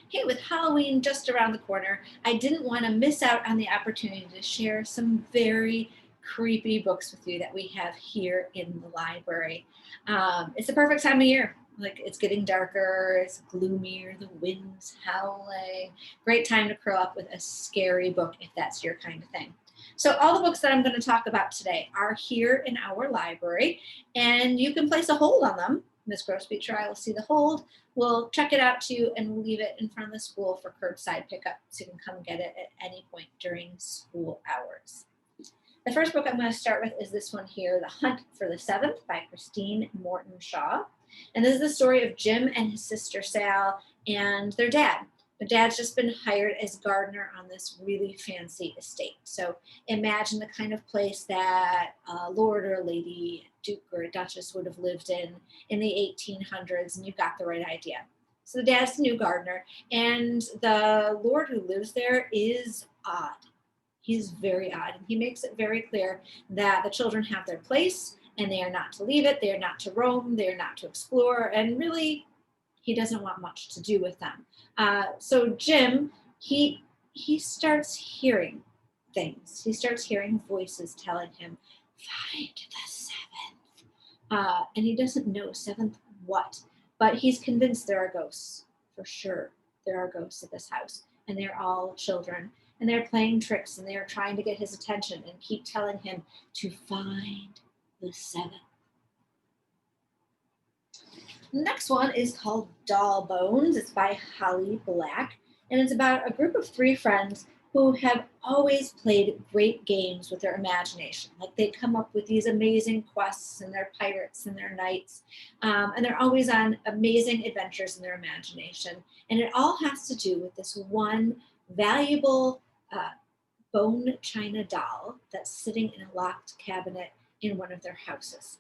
Hey, with Halloween just around the corner, I didn't want to miss out on the opportunity to share some very creepy books with you that we have here in the library. It's the perfect time of year. Like it's getting darker, it's gloomier, the wind's howling. Great time to curl up with a scary book if that's your kind of thing. So, all the books that I'm going to talk about today are here in our library, and you can place a hold on them. Miss Grosbeak, I will see the hold. We'll check it out to you and we'll leave it in front of the school for curbside pickup so you can come get it at any point during school hours. The first book I'm going to start with is this one here, The Hunt for the Seventh by Christine Morton Shaw. And this is the story of Jim and his sister Sal and their dad. Their dad's just been hired as gardener on this really fancy estate. So imagine the kind of place that a lord or a lady, duke or a duchess would have lived in the 1800s, and you've got the right idea. So the dad's the new gardener, and the lord who lives there is odd. He's very odd, and he makes it very clear that the children have their place and they are not to leave it, they are not to roam, they are not to explore, and really he doesn't want much to do with them. So Jim, he starts hearing things. He starts hearing voices telling him, "Find the seventh," and he doesn't know seventh what, but he's convinced there are ghosts for sure. There are ghosts at this house, and they're all children, and they're playing tricks, and they are trying to get his attention and keep telling him to find the seventh. Next one is called Doll Bones. It's by Holly Black, and it's about a group of three friends who have always played great games with their imagination. Like they come up with these amazing quests, and they're pirates and they're knights, and they're always on amazing adventures in their imagination. And it all has to do with this one valuable bone china doll that's sitting in a locked cabinet in one of their houses.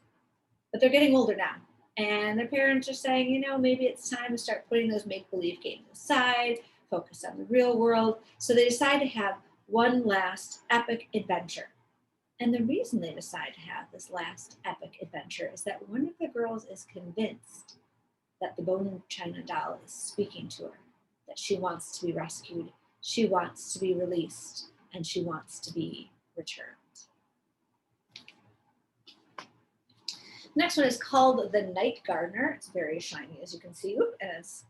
But they're getting older now. And their parents are saying, maybe it's time to start putting those make believe games aside, focus on the real world. So they decide to have one last epic adventure. And the reason they decide to have this last epic adventure is that one of the girls is convinced that the bone china doll is speaking to her, that she wants to be rescued, she wants to be released, and she wants to be returned. Next one is called The Night Gardener. It's very shiny, as you can see, as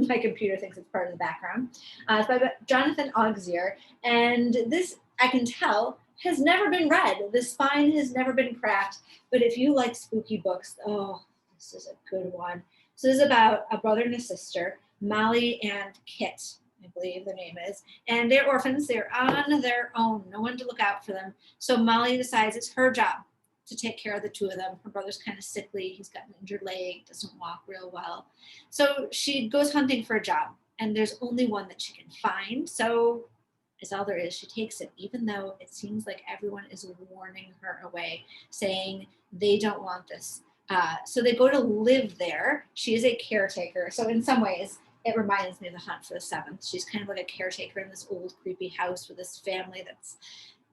my computer thinks it's part of the background. It's by Jonathan Auxier, and this, I can tell, has never been read. The spine has never been cracked, but if you like spooky books, oh, this is a good one. So this is about a brother and a sister, Molly and Kit, I believe their name is, and they're orphans. They're on their own, no one to look out for them. So Molly decides it's her job to take care of the two of them. Her brother's kind of sickly. He's got an injured leg, doesn't walk real well. So she goes hunting for a job, and there's only one that she can find. So is all there is. She takes it, even though it seems like everyone is warning her away, saying they don't want this. So they go to live there. She is a caretaker. So in some ways, it reminds me of The Hunt for the Seventh. She's kind of like a caretaker in this old creepy house with this family that's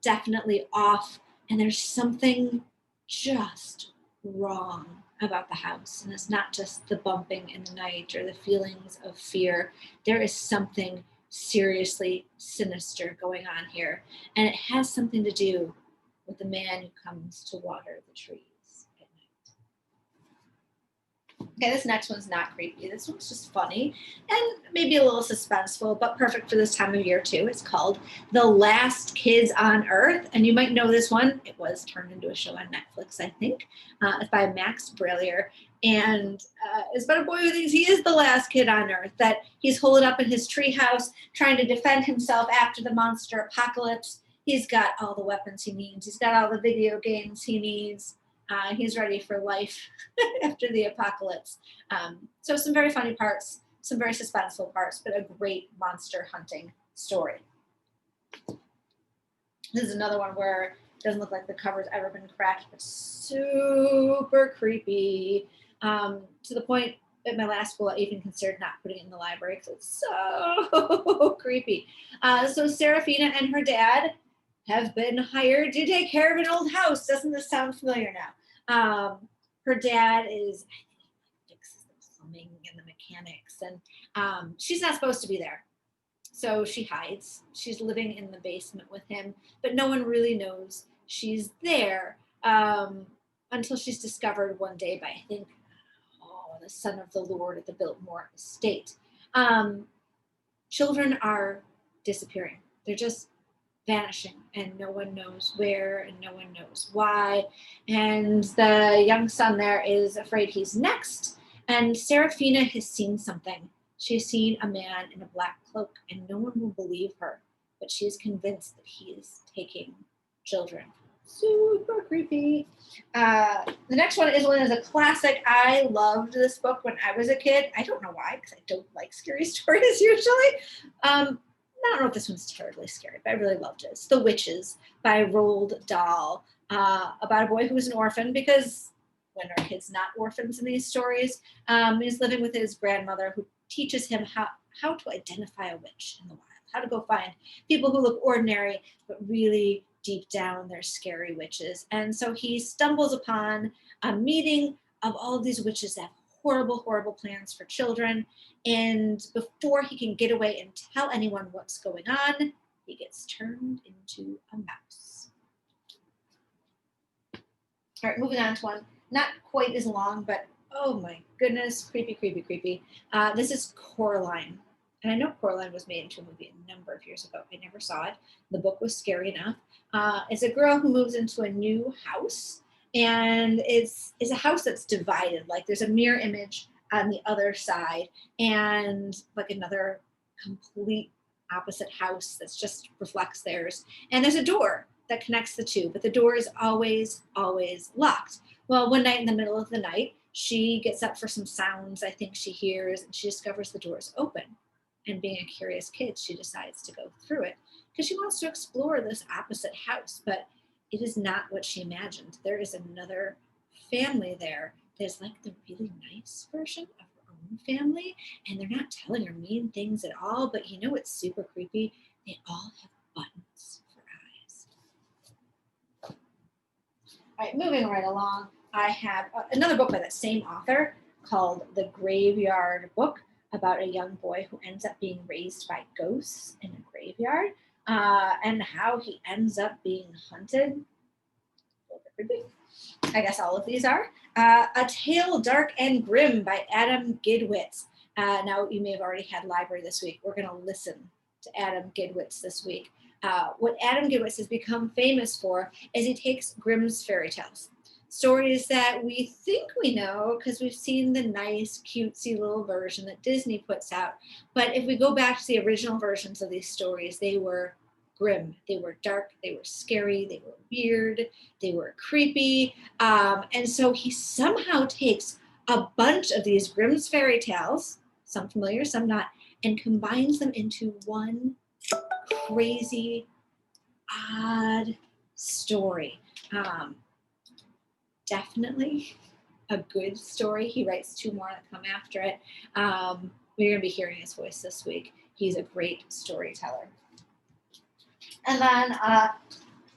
definitely off. And there's something just wrong about the house. And it's not just the bumping in the night or the feelings of fear. There is something seriously sinister going on here. And it has something to do with the man who comes to water the trees at night. Okay, this next one's not creepy. This one's just funny and maybe a little suspenseful, but perfect for this time of year too. It's called The Last Kids on Earth, and you might know this one. It was turned into a show on Netflix, I think. It's by Max Brallier, and it's about a boy who thinks he is the last kid on Earth, that he's holed up in his treehouse trying to defend himself after the monster apocalypse. He's got all the weapons he needs. He's got all the video games he needs. He's ready for life after the apocalypse. So some very funny parts, some very suspenseful parts, but a great monster hunting story. This is another one where it doesn't look like the cover's ever been cracked, but super creepy. To the point at my last school, I even considered not putting it in the library because it's so creepy. So Serafina and her dad have been hired to take care of an old house. Doesn't this sound familiar now? Her dad is, I think, he fixes the plumbing and the panics, and she's not supposed to be there. So she hides. She's living in the basement with him, but no one really knows she's there until she's discovered one day by, I think, the son of the Lord at the Biltmore estate. Children are disappearing. They're just vanishing, and no one knows where, and no one knows why. And the young son there is afraid he's next. And Seraphina has seen something. She's seen a man in a black cloak, and no one will believe her, but she is convinced that he is taking children. Super creepy. The next one is a classic. I loved this book when I was a kid. I don't know why, because I don't like scary stories usually. I don't know if this one's terribly scary, but I really loved it. It's The Witches by Roald Dahl, about a boy who was an orphan, because when are kids not orphans in these stories? He's living with his grandmother, who teaches him how to identify a witch in the wild, how to go find people who look ordinary, but really deep down they're scary witches. And so he stumbles upon a meeting of all of these witches that have horrible, horrible plans for children. And before he can get away and tell anyone what's going on, he gets turned into a mouse. All right, moving on to one not quite as long, but oh my goodness, creepy, creepy, creepy. This is Coraline. And I know Coraline was made into a movie a number of years ago. I never saw it. The book was scary enough. It's a girl who moves into a new house, and it's a house that's divided. Like there's a mirror image on the other side, and like another complete opposite house that just reflects theirs. And there's a door that connects the two, but the door is always, always locked. Well, one night in the middle of the night, she gets up for some sounds I think she hears, and she discovers the door is open. And being a curious kid, she decides to go through it because she wants to explore this opposite house, but it is not what she imagined. There is another family there. There's like the really nice version of her own family, and they're not telling her mean things at all, but you know what's super creepy? They all have buttons for eyes. All right, moving right along, I have another book by that same author called The Graveyard Book, about a young boy who ends up being raised by ghosts in a graveyard, and how he ends up being hunted. A little bit creepy. I guess all of these are. A Tale Dark and Grim by Adam Gidwitz. Now, you may have already had library this week. We're going to listen to Adam Gidwitz this week. What Adam Gidwitz has become famous for is he takes Grimm's fairy tales, stories that we think we know because we've seen the nice, cutesy little version that Disney puts out. But if we go back to the original versions of these stories, they were grim, they were dark, they were scary, they were weird, they were creepy. And so he somehow takes a bunch of these Grimm's fairy tales, some familiar, some not, and combines them into one crazy, odd story. Definitely a good story. He writes two more that come after it. We're going to be hearing his voice this week. He's a great storyteller. And then I've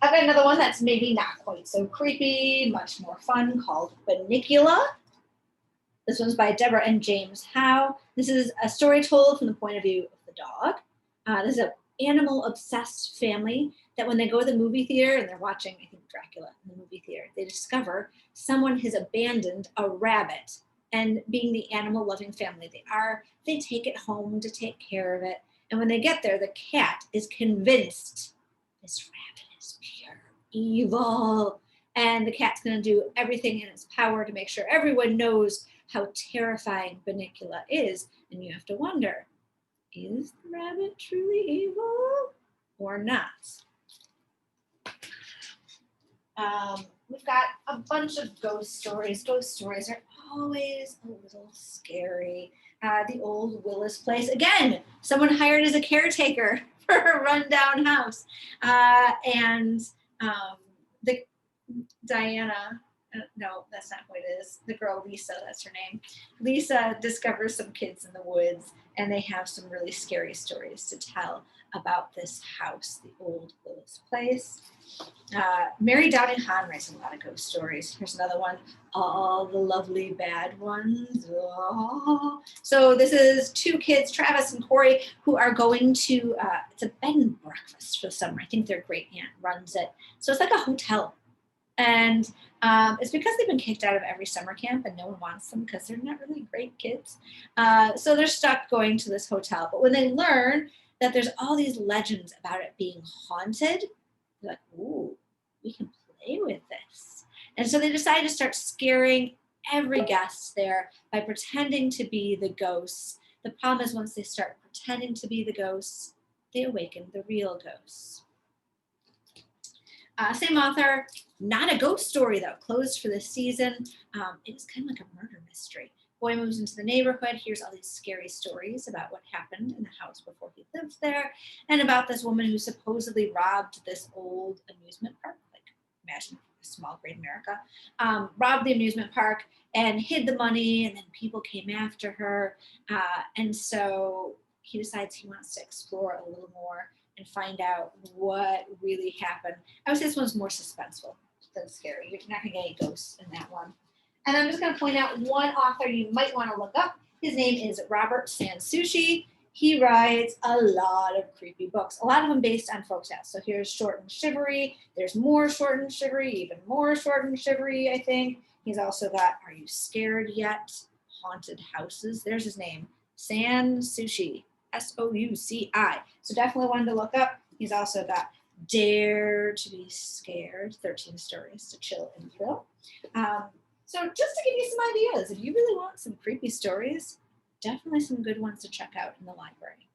got another one that's maybe not quite so creepy, much more fun, called Bunnicula. This one's by Deborah and James Howe. This is a story told from the point of view of the dog. This is an animal-obsessed family that when they go to the movie theater and they're watching, I think, Dracula in the movie theater, they discover someone has abandoned a rabbit. And being the animal-loving family they are, they take it home to take care of it. And when they get there, the cat is convinced this rabbit is pure evil. And the cat's going to do everything in its power to make sure everyone knows how terrifying Bunnicula is. And you have to wonder, is the rabbit truly evil or not? We've got a bunch of ghost stories. Ghost stories are always a little scary. The old Willis place. Again, someone hired as a caretaker for a rundown house. And the Diana No, that's not who it is. The girl Lisa, that's her name. Lisa discovers some kids in the woods, and they have some really scary stories to tell about this house, the old Willis place. Mary Downey Hahn writes a lot of ghost stories. Here's another one. All the lovely bad ones. Oh. So this is two kids, Travis and Corey, who are going to, it's a bed and breakfast for the summer. I think their great aunt runs it. So it's like a hotel. And it's because they've been kicked out of every summer camp and no one wants them because they're not really great kids. So they're stuck going to this hotel. But when they learn that there's all these legends about it being haunted, they're like, ooh, we can play with this. And so they decide to start scaring every guest there by pretending to be the ghosts. The problem is once they start pretending to be the ghosts, they awaken the real ghosts. Same author, not a ghost story though, closed for this season. It is kind of like a murder mystery. Boy moves into the neighborhood, hears all these scary stories about what happened in the house before he lived there, and about this woman who supposedly robbed this old amusement park, like imagine a small Great America, robbed the amusement park and hid the money, and then people came after her. And so he decides he wants to explore a little more and find out what really happened. I would say this one's more suspenseful than scary. You're not gonna get any ghosts in that one. And I'm just gonna point out one author you might wanna look up. His name is Robert Sansucci. He writes a lot of creepy books, a lot of them based on folk tales. So here's Short and Shivery. There's more Short and Shivery, even more Short and Shivery, I think. He's also got Are You Scared Yet? Haunted Houses. There's his name, Sansucci. Souci. So definitely one to look up. He's also got Dare to Be Scared, 13 stories to chill and thrill. So just to give you some ideas, if you really want some creepy stories, definitely some good ones to check out in the library.